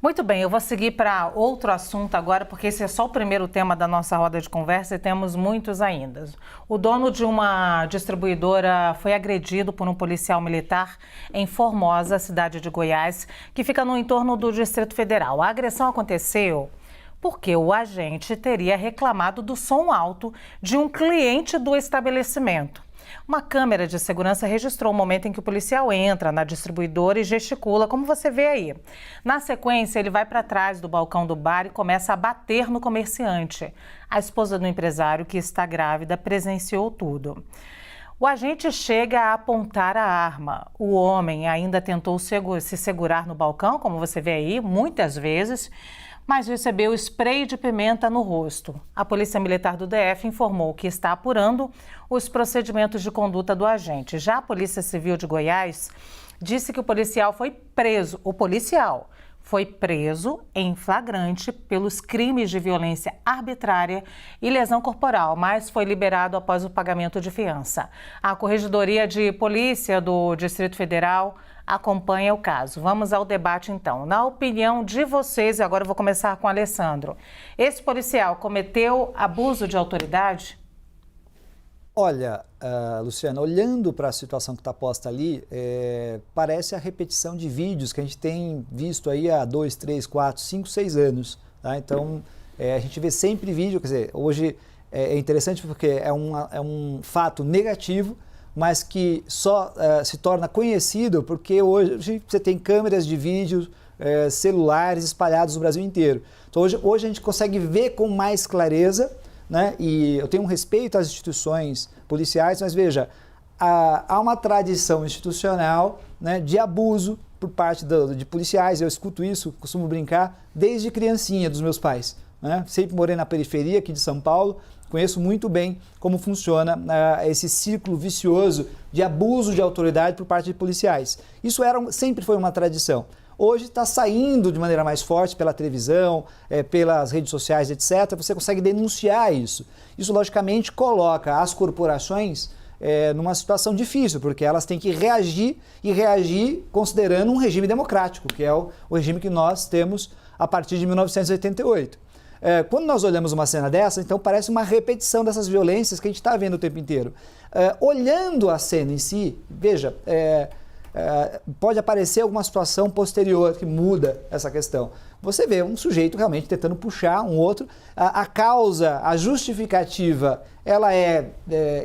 Muito bem, eu vou seguir para outro assunto agora, porque esse é só o primeiro tema da nossa roda de conversa e temos muitos ainda. O dono de uma distribuidora foi agredido por um policial militar em Formosa, cidade de Goiás, que fica no entorno do Distrito Federal. A agressão aconteceu porque o agente teria reclamado do som alto de um cliente do estabelecimento. Uma câmera de segurança registrou o momento em que o policial entra na distribuidora e gesticula, como você vê aí. Na sequência, ele vai para trás do balcão do bar e começa a bater no comerciante. A esposa do empresário, que está grávida, presenciou tudo. O agente chega a apontar a arma. O homem ainda tentou se segurar no balcão, como você vê aí, muitas vezes, mas recebeu spray de pimenta no rosto. A Polícia Militar do DF informou que está apurando os procedimentos de conduta do agente. Já a Polícia Civil de Goiás disse que o policial foi preso. O policial foi preso em flagrante pelos crimes de violência arbitrária e lesão corporal, mas foi liberado após o pagamento de fiança. A Corregedoria de Polícia do Distrito Federal acompanha o caso. Vamos ao debate, então. Na opinião de vocês, e agora eu vou começar com o Alessandro, esse policial cometeu abuso de autoridade? Olha, Luciana, olhando para a situação que está posta ali, parece a repetição de vídeos que a gente tem visto aí há 2, 3, 4, 5, 6 anos. Tá? Então, a gente vê sempre vídeo, quer dizer, hoje é interessante porque é um fato negativo, mas que só se torna conhecido porque hoje você tem câmeras de vídeo, celulares espalhados no Brasil inteiro. Então hoje a gente consegue ver com mais clareza, né? E eu tenho um respeito às instituições policiais, mas veja, há uma tradição institucional, né, de abuso por parte de policiais. Eu escuto isso, costumo brincar, desde criancinha dos meus pais. Né? Sempre morei na periferia aqui de São Paulo, conheço muito bem como funciona esse círculo vicioso de abuso de autoridade por parte de policiais. Isso sempre foi uma tradição. Hoje está saindo de maneira mais forte pela televisão, pelas redes sociais, etc. Você consegue denunciar isso. Isso, logicamente, coloca as corporações numa situação difícil, porque elas têm que reagir e reagir considerando um regime democrático, que é o regime que nós temos a partir de 1988. Quando nós olhamos uma cena dessa, então parece uma repetição dessas violências que a gente está vendo o tempo inteiro. Olhando a cena em si, veja, pode aparecer alguma situação posterior que muda essa questão. Você vê um sujeito realmente tentando puxar um outro, a causa, a justificativa, ela é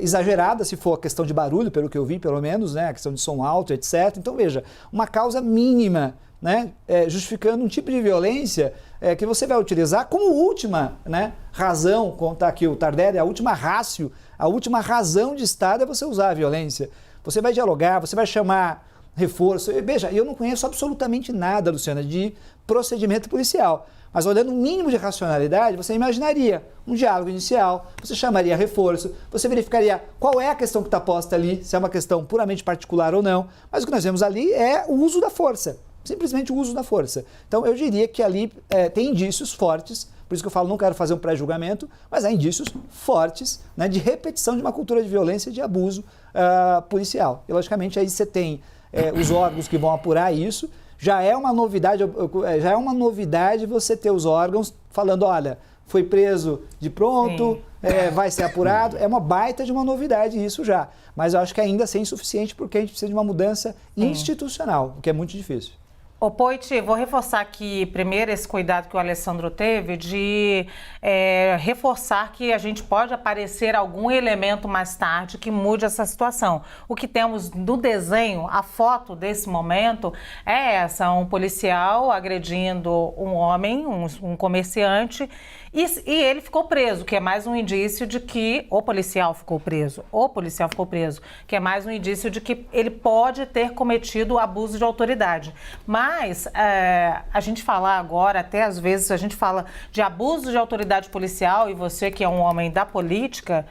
exagerada, se for a questão de barulho, pelo que eu vi, pelo menos, né, a questão de som alto, etc. Então veja, uma causa mínima, né, justificando um tipo de violência que você vai utilizar como última, né, razão, como está aqui o Tardelli, a última ratio, a última razão de Estado é você usar a violência. Você vai dialogar, você vai chamar reforço. Veja, eu não conheço absolutamente nada, Luciana, de procedimento policial, mas olhando o mínimo de racionalidade, você imaginaria um diálogo inicial, você chamaria reforço, você verificaria qual é a questão que está posta ali, se é uma questão puramente particular ou não, mas o que nós vemos ali é o uso da força. Simplesmente o uso da força. Então, eu diria que ali tem indícios fortes, por isso que eu falo, não quero fazer um pré-julgamento, mas há indícios fortes, né, de repetição de uma cultura de violência e de abuso policial. E, logicamente, aí você tem os órgãos que vão apurar isso. Já é uma novidade você ter os órgãos falando, olha, foi preso de pronto, vai ser apurado. É uma baita de uma novidade isso já. Mas eu acho que ainda assim é insuficiente porque a gente precisa de uma mudança institucional, o que é muito difícil. Ô Poit, vou reforçar aqui primeiro esse cuidado que o Alessandro teve de reforçar que a gente pode aparecer algum elemento mais tarde que mude essa situação. O que temos no desenho, a foto desse momento é essa, um policial agredindo um homem, um comerciante, e ele ficou preso, que é mais um indício de que o policial ficou preso, que é mais um indício de que ele pode ter cometido abuso de autoridade. Mas a gente falar agora, até às vezes a gente fala de abuso de autoridade policial, e você que é um homem da política,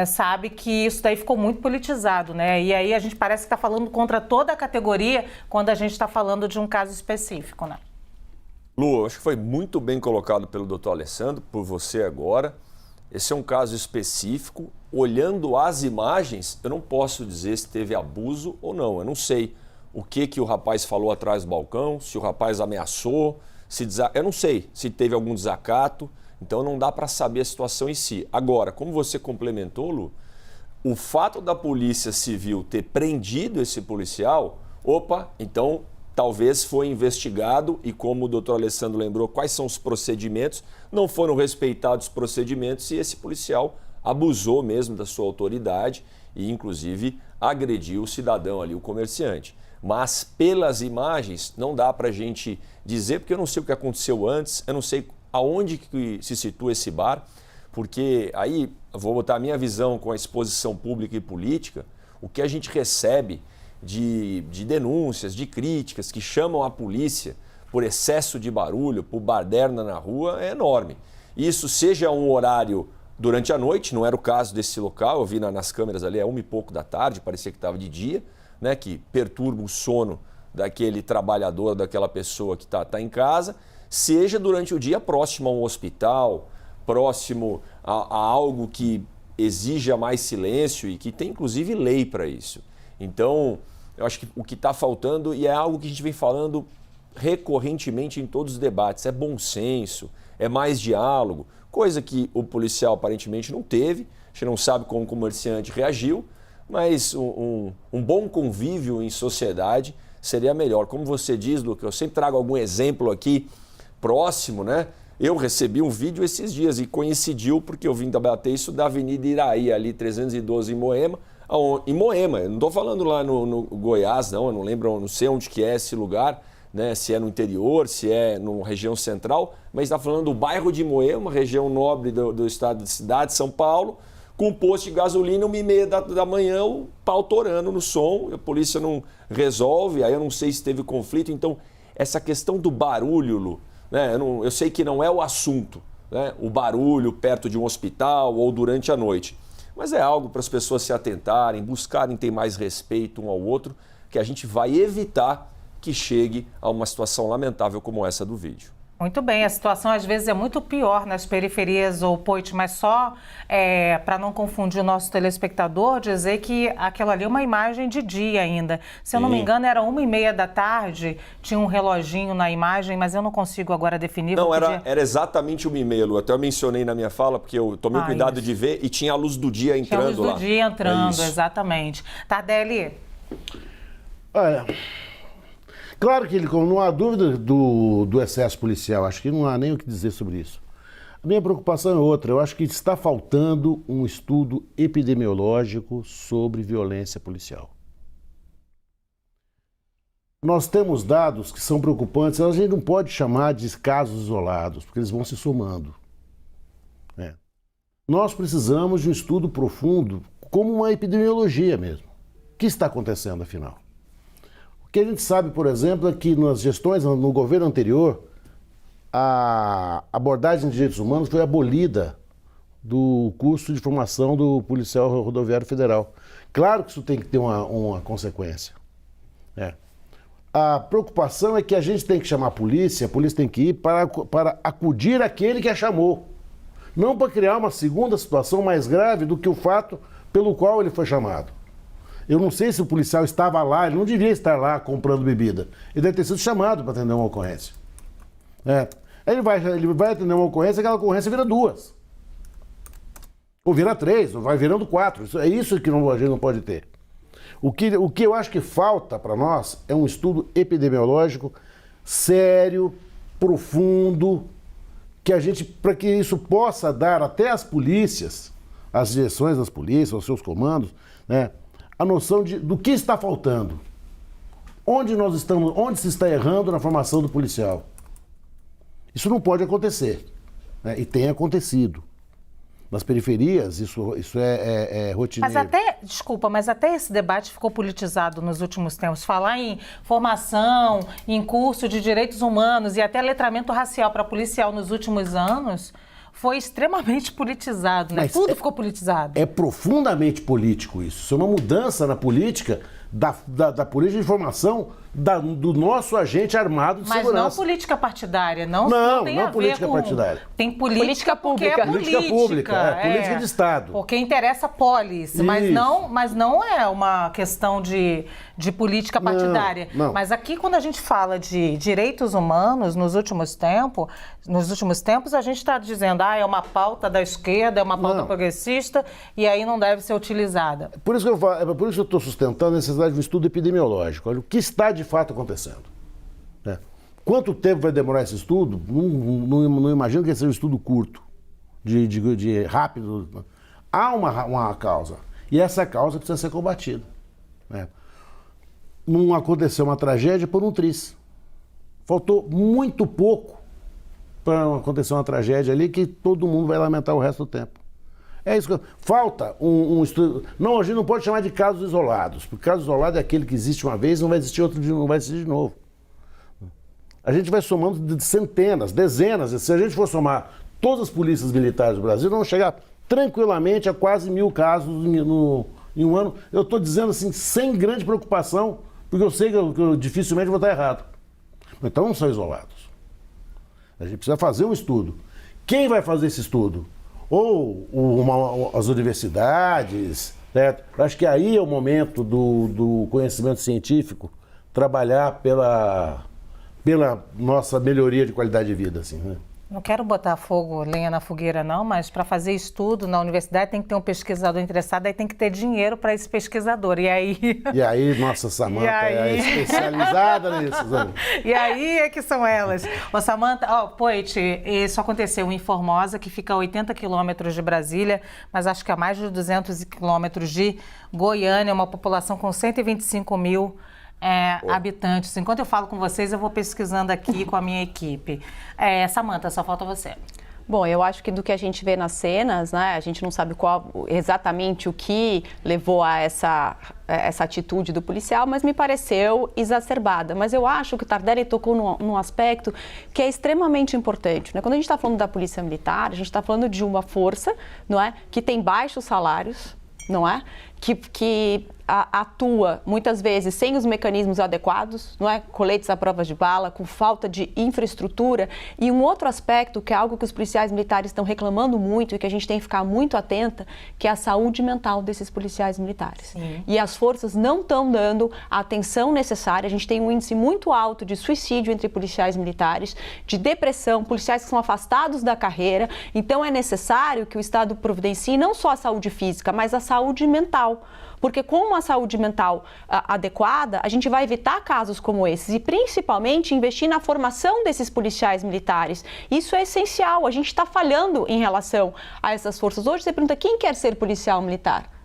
sabe que isso daí ficou muito politizado, né? E aí a gente parece que está falando contra toda a categoria quando a gente está falando de um caso específico, né? Lu, acho que foi muito bem colocado pelo doutor Alessandro, por você agora. Esse é um caso específico. Olhando as imagens, eu não posso dizer se teve abuso ou não. Eu não sei o que o rapaz falou atrás do balcão, se o rapaz ameaçou, eu não sei se teve algum desacato, então não dá para saber a situação em si. Agora, como você complementou, Lu, o fato da Polícia Civil ter prendido esse policial, então talvez foi investigado e, como o doutor Alessandro lembrou, quais são os procedimentos, não foram respeitados os procedimentos e esse policial abusou mesmo da sua autoridade e, inclusive, agrediu o cidadão ali, o comerciante. Mas pelas imagens não dá para a gente dizer, porque eu não sei o que aconteceu antes, eu não sei aonde que se situa esse bar, porque aí eu vou botar a minha visão com a exposição pública e política, o que a gente recebe de denúncias, de críticas que chamam a polícia por excesso de barulho, por baderna na rua, é enorme. Isso seja um horário durante a noite, não era o caso desse local, eu vi nas câmeras ali, 1 e pouco da tarde, parecia que estava de dia, né, que perturba o sono daquele trabalhador, daquela pessoa que está em casa, seja durante o dia próximo a um hospital, próximo a algo que exija mais silêncio e que tem inclusive lei para isso. Então, eu acho que o que está faltando, e é algo que a gente vem falando recorrentemente em todos os debates, é bom senso, é mais diálogo, coisa que o policial aparentemente não teve, a gente não sabe como o comerciante reagiu, mas um bom convívio em sociedade seria melhor. Como você diz, Luca, eu sempre trago algum exemplo aqui próximo, né? Eu recebi um vídeo esses dias e coincidiu, porque eu vim debater isso da Avenida Iraí, ali 312 em Moema. Em Moema, eu não estou falando lá no Goiás, não, eu não lembro, não sei onde que é esse lugar, né? Se é no interior, se é na região central, mas está falando do bairro de Moema, região nobre do estado de cidade, São Paulo, com um posto de gasolina, 1h30 da manhã, o pau torando no som, a polícia não resolve, aí eu não sei se teve conflito. Então, essa questão do barulho, Lu, né? Eu sei que não é o assunto, né? O barulho perto de um hospital ou durante a noite, mas é algo para as pessoas se atentarem, buscarem ter mais respeito um ao outro, que a gente vai evitar que chegue a uma situação lamentável como essa do vídeo. Muito bem, a situação às vezes é muito pior nas periferias ou Poit, mas só para não confundir o nosso telespectador, dizer que aquilo ali é uma imagem de dia ainda. Se eu não me engano, era 1h30 da tarde, tinha um reloginho na imagem, mas eu não consigo agora definir. Não, era exatamente 1h30, Lu. Até eu mencionei na minha fala, porque eu tomei cuidado de ver e tinha a luz do dia entrando lá. Tinha a luz do dia entrando, exatamente. Tardelli. Olha, claro que não há dúvida do excesso policial, acho que não há nem o que dizer sobre isso. A minha preocupação é outra, eu acho que está faltando um estudo epidemiológico sobre violência policial. Nós temos dados que são preocupantes, a gente não pode chamar de casos isolados, porque eles vão se somando. Nós precisamos de um estudo profundo, como uma epidemiologia mesmo. O que está acontecendo, afinal? O que a gente sabe, por exemplo, é que nas gestões, no governo anterior, a abordagem de direitos humanos foi abolida do curso de formação do policial rodoviário federal. Claro que isso tem que ter uma consequência. A preocupação é que a gente tem que chamar a polícia tem que ir para acudir aquele que a chamou. Não para criar uma segunda situação mais grave do que o fato pelo qual ele foi chamado. Eu não sei se o policial estava lá, ele não devia estar lá comprando bebida. Ele deve ter sido chamado para atender uma ocorrência. Ele vai atender uma ocorrência, aquela ocorrência vira 2. Ou vira 3, ou vai virando 4. É isso que a gente não pode ter. O que eu acho que falta para nós é um estudo epidemiológico sério, profundo, para que isso possa dar até às polícias, às direções das polícias, aos seus comandos, a noção do que está faltando. Onde se está errando na formação do policial. Isso não pode acontecer, e tem acontecido. Nas periferias, isso é rotineiro. Mas até esse debate ficou politizado nos últimos tempos. Falar em formação, em curso de direitos humanos e até letramento racial para policial nos últimos anos foi extremamente politizado, né? Tudo ficou politizado. É profundamente político isso. Isso é uma mudança na política, da política de formação do nosso agente armado de Mas segurança. não política partidária, não tem não a ver política com... partidária. Tem política pública. Política pública, política de Estado. Porque interessa a polis, mas não é uma questão de política partidária. Não. Mas aqui, quando a gente fala de direitos humanos, nos últimos tempos, a gente está dizendo, é uma pauta da esquerda, é uma pauta progressista, e aí não deve ser utilizada. Por isso que eu estou sustentando a necessidade de um estudo epidemiológico. Olha, o que está de fato acontecendo. Quanto tempo vai demorar esse estudo? Não imagino que seja um estudo curto, de rápido. Há uma causa, e essa causa precisa ser combatida. Não aconteceu uma tragédia por um triz. Faltou muito pouco para acontecer uma tragédia ali que todo mundo vai lamentar o resto do tempo. É isso que falta um estudo. Não, a gente não pode chamar de casos isolados, porque caso isolado é aquele que existe uma vez, não vai existir outro, não vai existir de novo. A gente vai somando de centenas, dezenas. Se a gente for somar todas as polícias militares do Brasil, vamos chegar tranquilamente a quase 1000 casos em um ano. Eu estou dizendo assim, sem grande preocupação, porque eu sei que eu dificilmente vou estar errado. Então não são isolados. A gente precisa fazer um estudo. Quem vai fazer esse estudo? Ou as universidades, certo? Acho que aí é o momento do conhecimento científico trabalhar pela nossa melhoria de qualidade de vida, assim, né? Não quero botar lenha na fogueira, não, mas para fazer estudo na universidade tem que ter um pesquisador interessado, aí tem que ter dinheiro para esse pesquisador. E aí, nossa Samanta é especializada nisso. Sabe? E aí é que são elas. Ô, Samanta, Poit, isso aconteceu em Formosa, que fica a 80 quilômetros de Brasília, mas acho que a mais de 200 quilômetros de Goiânia, uma população com 125 mil habitantes. Enquanto eu falo com vocês, eu vou pesquisando aqui com a minha equipe. Samanta, só falta você. Bom, eu acho que do que a gente vê nas cenas, né, a gente não sabe exatamente o que levou a essa atitude do policial, mas me pareceu exacerbada. Mas eu acho que o Tardelli tocou num aspecto que é extremamente importante, né? Quando a gente está falando da Polícia Militar, a gente está falando de uma força, não é, que tem baixos salários, não é, que atua muitas vezes sem os mecanismos adequados, não é? Coletes à prova de bala, com falta de infraestrutura. E um outro aspecto, que é algo que os policiais militares estão reclamando muito e que a gente tem que ficar muito atenta, que é a saúde mental desses policiais militares. Sim. E as forças não estão dando a atenção necessária. A gente tem um índice muito alto de suicídio entre policiais militares, de depressão, policiais que são afastados da carreira. Então é necessário que o Estado providencie não só a saúde física, mas a saúde mental. Porque com uma saúde mental adequada, a gente vai evitar casos como esses e principalmente investir na formação desses policiais militares. Isso é essencial, a gente está falhando em relação a essas forças. Hoje você pergunta quem quer ser policial militar?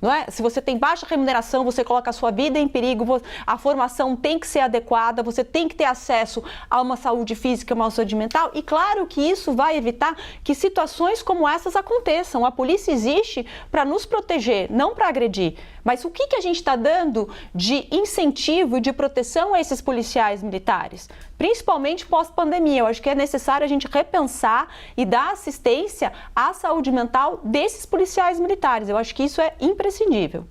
Não é? Se você tem baixa remuneração, você coloca a sua vida em perigo, a formação tem que ser adequada, você tem que ter acesso a uma saúde física, uma saúde mental, e claro que isso vai evitar que situações como essas aconteçam. A polícia existe para nos proteger, não para agredir. Mas o que a gente está dando de incentivo e de proteção a esses policiais militares? Principalmente pós-pandemia. Eu acho que é necessário a gente repensar e dar assistência à saúde mental desses policiais militares. Eu acho que isso é imprescindível.